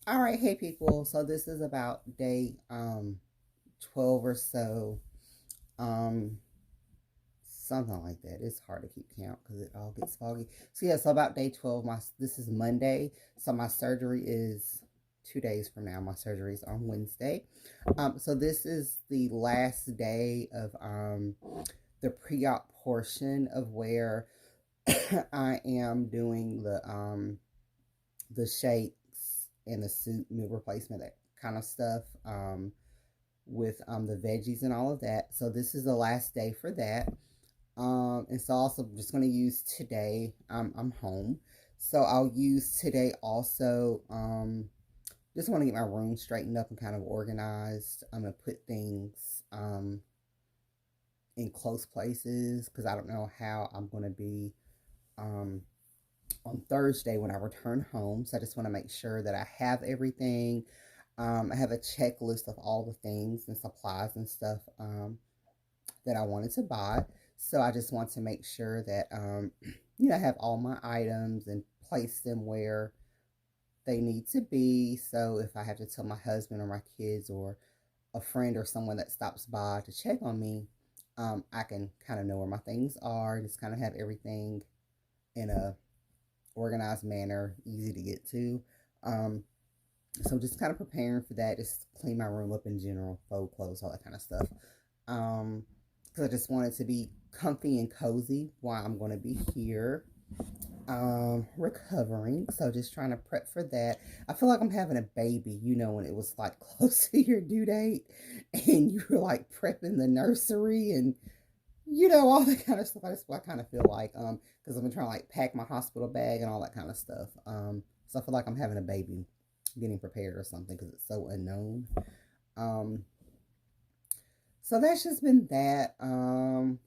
All right, hey people. So this is about day 12 or so. Um Something like that. It's hard to keep count because it all gets foggy. So yeah, so about day 12, my this is Monday. So my surgery is 2 days from now. My surgery is on Wednesday. So this is the last day of the pre-op portion of where I am doing the shakes and the soup meal replacement, that kind of stuff, with the veggies and all of that. So this is the last day for that. And so also I'm just going to use today. I'm home, so I'll use today also. Just want to get my room straightened up and kind of organized. I'm gonna put things in close places because I don't know how I'm gonna be um on Thursday when I return home. So I just want to make sure that I have everything. I have a checklist of all the things and supplies and stuff that I wanted to buy. So I just want to make sure that I have all my items and place them where they need to be. So if I have to tell my husband or my kids or a friend or someone that stops by to check on me, I can kind of know where my things are. Just kind of have everything in a organized manner, easy to get to. Um, so just kind of preparing for that, just clean my room up in general, fold clothes, all that kind of stuff. Um, because I just want it to be comfy and cozy while I'm going to be here recovering. So just trying to prep for that. I feel like I'm having a baby, when it was like close to your due date and you were like prepping the nursery and all that kind of stuff. That's what I kind of feel like, because I've been trying to like pack my hospital bag and all that kind of stuff. So I feel like I'm having a baby, getting prepared or something because it's so unknown. Um, so that's just been that.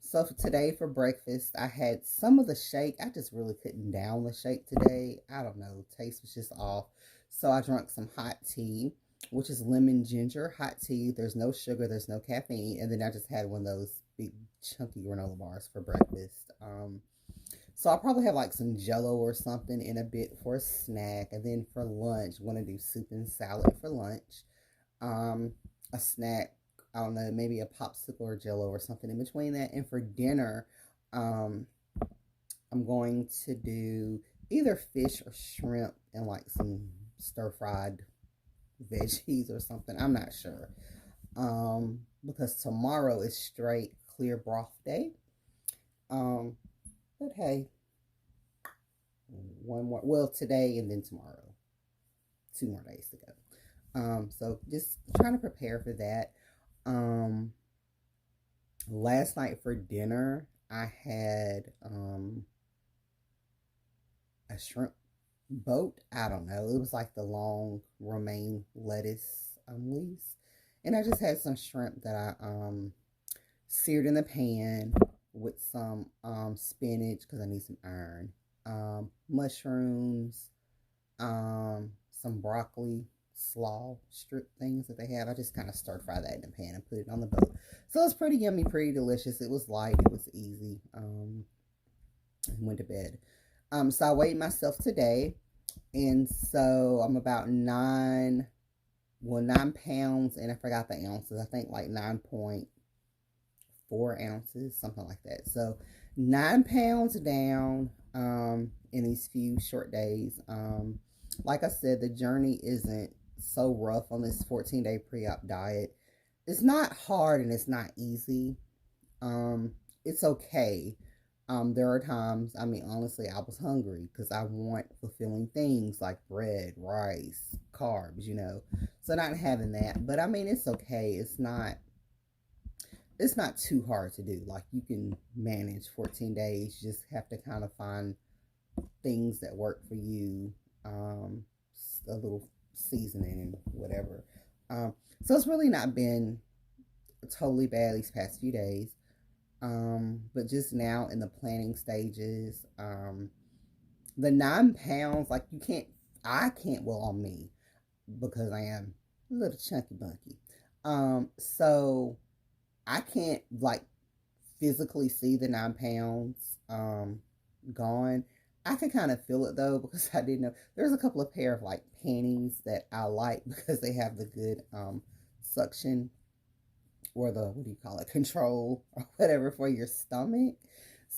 So for today for breakfast, I had some of the shake. I just really couldn't down the shake today. I don't know, taste was just off. So I drank some hot tea, which is lemon ginger hot tea. There's no sugar, there's no caffeine, and then I just had one of those big chunky granola bars for breakfast. So I'll probably have like some jello or something in a bit for a snack. And then for lunch, I'm gonna do soup and salad for lunch. Um, a snack, I don't know, maybe a popsicle or jello or something in between that. And for dinner, um, I'm going to do either fish or shrimp and like some stir fried veggies or something. I'm not sure. Because tomorrow is straight clear broth day. Um, but hey, one more, well, today and then tomorrow, 2 more days to go. So just trying to prepare for that. Um, Last night for dinner, I had a shrimp boat. I don't know. It was like the long romaine lettuce leaves, and I just had some shrimp that I seared in the pan with some spinach because I need some iron, mushrooms, some broccoli slaw strip things that they have. I just kind of stir fry that in the pan and put it on the boat. So it's pretty yummy, pretty delicious. It was light, it was easy. Went to bed. So I weighed myself today, and so I'm about 9 pounds, and I forgot the ounces. I think like 9.4 ounces, something like that. So 9 pounds down in these few short days. Like I said, the journey isn't so rough on this 14-day pre-op diet. It's not hard and it's not easy. Um, it's okay. There are times, I mean, honestly, I was hungry because I want fulfilling things like bread, rice, carbs. So not having that, but I mean, it's okay. It's not too hard to do. Like you can manage 14 days. You just have to kind of find things that work for you. Um, a little seasoning and whatever. So it's really not been totally bad these past few days. But just now in the planning stages, the 9 pounds, like I can't, well, on me because I am a little chunky bunky. So I can't like physically see the 9 pounds gone. I could kind of feel it though, because I didn't know there's a couple of pair of like panties that I like because they have the good suction, or the, what do you call it, control or whatever for your stomach.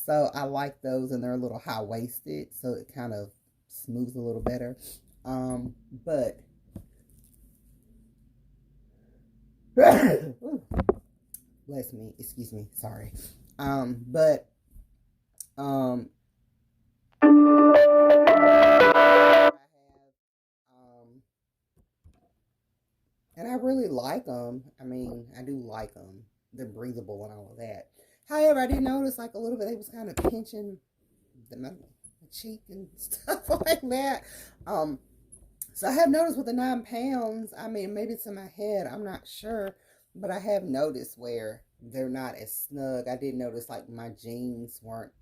So I like those, and they're a little high waisted, so it kind of smooths a little better. But bless me, excuse me, sorry. But um, I have, and I really like them. I mean, I do like them. They're breathable and all of that. However, I did notice like a little bit they was kind of pinching my cheek and stuff like that. Um, so I have noticed with the 9 pounds, I mean, maybe it's in my head, I'm not sure, but I have noticed where they're not as snug. I did notice like my jeans weren't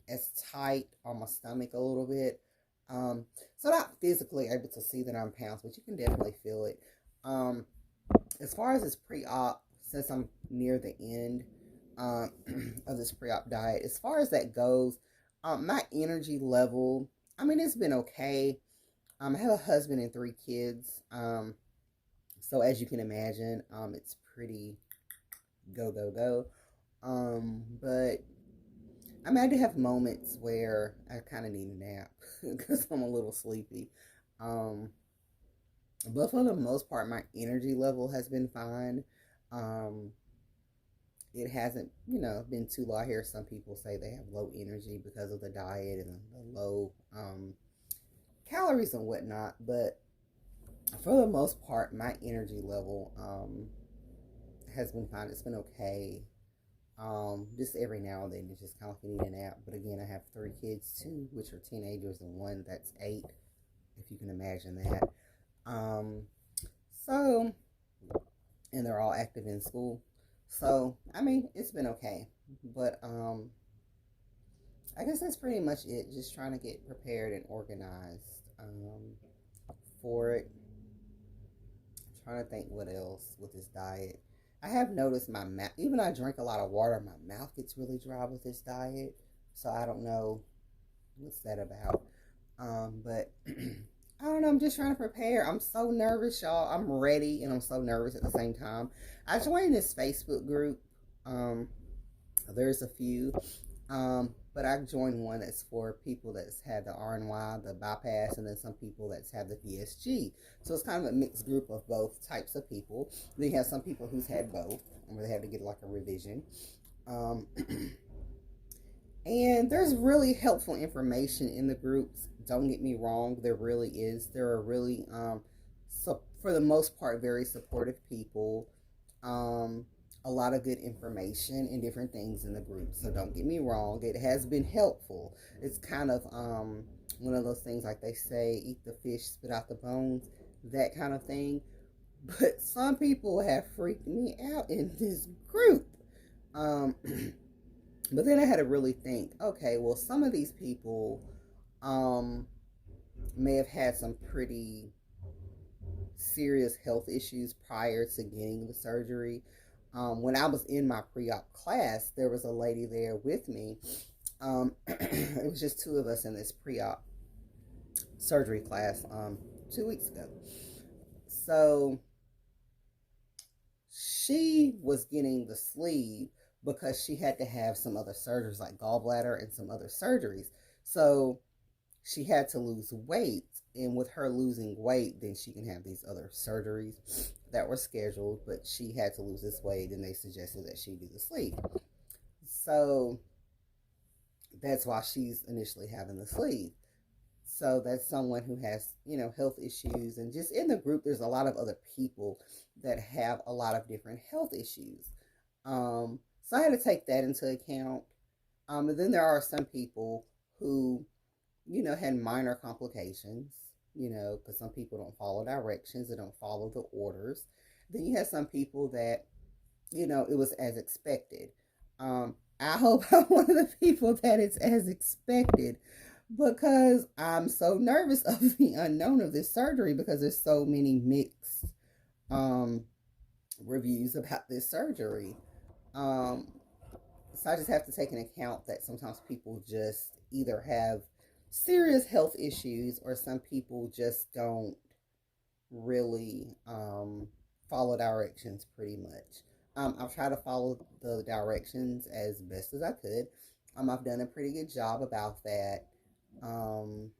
as tight on my stomach a little bit. Um, so not physically able to see the 9 pounds, but you can definitely feel it. Um, as far as this pre-op, since I'm near the end um, of this pre-op diet, as far as that goes, my energy level, I mean, it's been okay. I have a husband and 3 kids. So as you can imagine, it's pretty go, go, go. But I mean, I do have moments where I kind of need a nap because I'm a little sleepy. Um, but for the most part, my energy level has been fine. Um, it hasn't, been too low. I hear some people say they have low energy because of the diet and the low calories and whatnot. But for the most part, my energy level has been fine. It's been okay. Just every now and then, it's just kind of like you need a nap. But again, I have 3 kids, 2 which are teenagers, and 1 that's 8, if you can imagine that. Um, so, and they're all active in school. So, I mean, it's been okay. But I guess that's pretty much it. Just trying to get prepared and organized for it. I'm trying to think what else with this diet. I have noticed my mouth, even though I drink a lot of water, my mouth gets really dry with this diet. So I don't know what's that about. But I don't know. I'm just trying to prepare. I'm so nervous, y'all. I'm ready and I'm so nervous at the same time. I joined this Facebook group. Um, there's a few. But I joined one that's for people that's had the RNY, the bypass, and then some people that's had the VSG. So it's kind of a mixed group of both types of people. Then you have some people who's had both, where they have to get like a revision. Um, and there's really helpful information in the groups. Don't get me wrong, there really is. There are really, so for the most part, very supportive people. Um, a lot of good information and different things in the group. So don't get me wrong, it has been helpful. It's kind of one of those things like they say, eat the fish, spit out the bones, that kind of thing. But some people have freaked me out in this group. Um, but then I had to really think, okay, well, some of these people um, may have had some pretty serious health issues prior to getting the surgery. When I was in my pre-op class, there was a lady there with me. It was just 2 of us in this pre-op surgery class 2 weeks ago. So she was getting the sleeve because she had to have some other surgeries like gallbladder and some other surgeries. So she had to lose weight, and with her losing weight, then she can have these other surgeries that were scheduled, but she had to lose this weight, and they suggested that she do the sleeve. So that's why she's initially having the sleeve. So that's someone who has, health issues, and just in the group, there's a lot of other people that have a lot of different health issues. So I had to take that into account. And then there are some people who had minor complications, because some people don't follow directions, they don't follow the orders. Then you have some people that, it was as expected. I hope I'm one of the people that it's as expected because I'm so nervous of the unknown of this surgery because there's so many mixed um, reviews about this surgery. Um, so I just have to take into account that sometimes people just either have serious health issues, or some people just don't really follow directions pretty much. I've tried to follow the directions as best as I could. I've done a pretty good job about that. Um,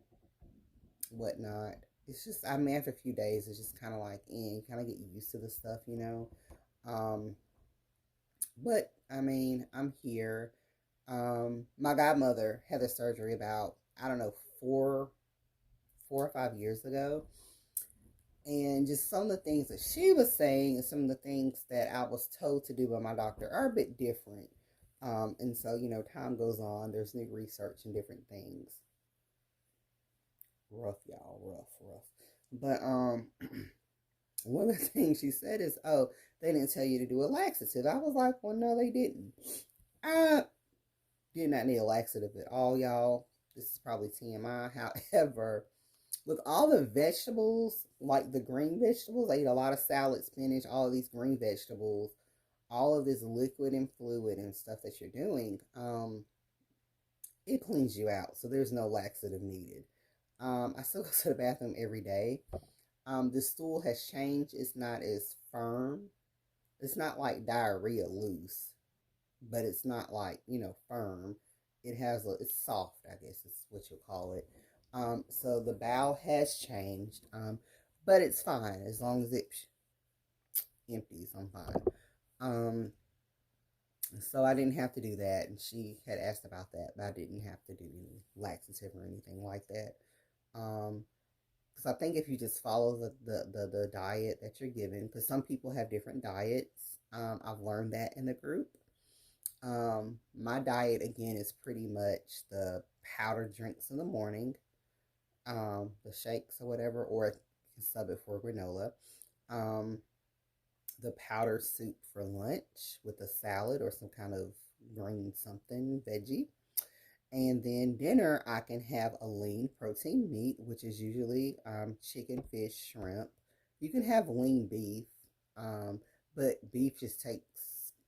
Whatnot. It's just, I mean, after a few days, it's just kind of like, you kind of get used to the stuff, you know. Um, but I mean, I'm here. My godmother had a surgery about, I don't know, 4 or 5 years ago, and just some of the things that she was saying and some of the things that I was told to do by my doctor are a bit different. And so, time goes on, there's new research and different things. Rough, y'all, rough. But one of the things she said is, "Oh, they didn't tell you to do a laxative." I was like, "Well, no, they didn't. I did not need a laxative at all, y'all. This is probably TMI. However, with all the vegetables, like the green vegetables, I eat a lot of salad, spinach, all of these green vegetables, all of this liquid and fluid and stuff that you're doing, it cleans you out. So there's no laxative needed. I still go to the bathroom every day. The stool has changed. It's not as firm. It's not like diarrhea loose, but it's not like, firm. It's soft, I guess is what you'll call it. So the bowel has changed, but it's fine as long as it empties. I'm fine. Um, so I didn't have to do that, and she had asked about that, but I didn't have to do any laxative or anything like that. Because I think if you just follow the diet that you're given, because some people have different diets. I've learned that in the group. My diet again is pretty much the powdered drinks in the morning, the shakes or whatever, or you can sub it for granola. Um, the powdered soup for lunch with a salad or some kind of green something veggie. And then dinner, I can have a lean protein meat, which is usually chicken, fish, shrimp. You can have lean beef, um, but beef just takes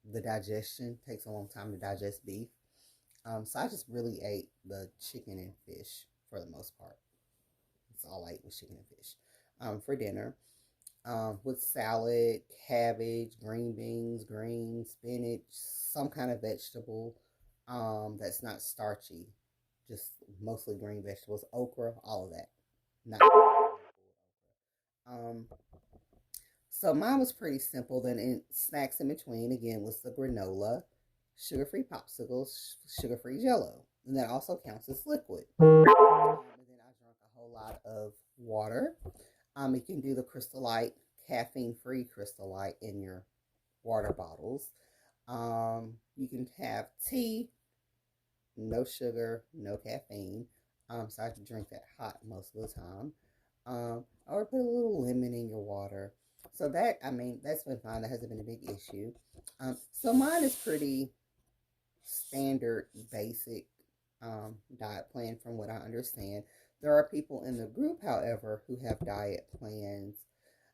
a long time to digest beef. So I just really ate the chicken and fish for the most part. That's all I ate was chicken and fish for dinner. With salad, cabbage, green beans, greens, spinach, some kind of vegetable that's not starchy, just mostly green vegetables, okra, all of that. Not um, so mine was pretty simple. Then in snacks in between, again, was the granola, sugar-free popsicles, sugar-free Jello, and that also counts as liquid. And then I drank a whole lot of water. You can do the Crystal Light, caffeine-free Crystal Light in your water bottles. You can have tea, no sugar, no caffeine. So I have to drink that hot most of the time. Or put a little lemon in your water. So that, I mean, that's been fine. That hasn't been a big issue. So mine is pretty standard, basic diet plan from what I understand. There are people in the group, however, who have diet plans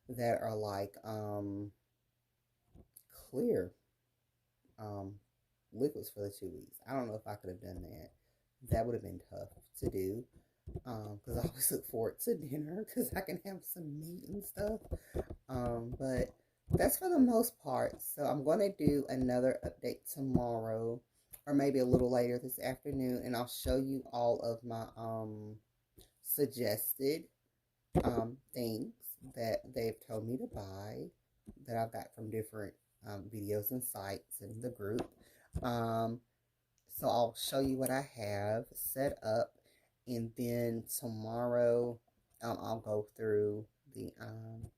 that are like clear um, liquids for the 2 weeks. I don't know if I could have done that. That would have been tough to do because I always look forward to dinner because I can have some meat and stuff. But that's for the most part. So I'm going to do another update tomorrow or maybe a little later this afternoon, and I'll show you all of my suggested things that they've told me to buy that I've got from different videos and sites in the group. Um, so I'll show you what I have set up, and then tomorrow I'll go through the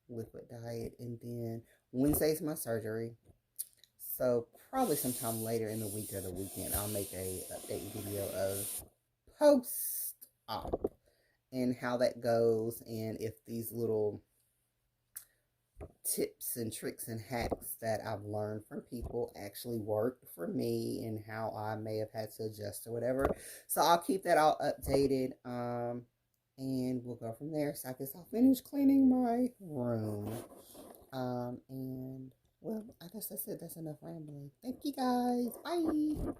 liquid diet, and then Wednesday's my surgery. So probably sometime later in the week or the weekend, I'll make a update video of post op and how that goes, and if these little tips and tricks and hacks that I've learned from people actually worked for me and how I may have had to adjust or whatever. So I'll keep that all updated. And we'll go from there. So I guess I'll finish cleaning my room. And well, I guess that's it. That's enough rambling. Thank you guys. Bye.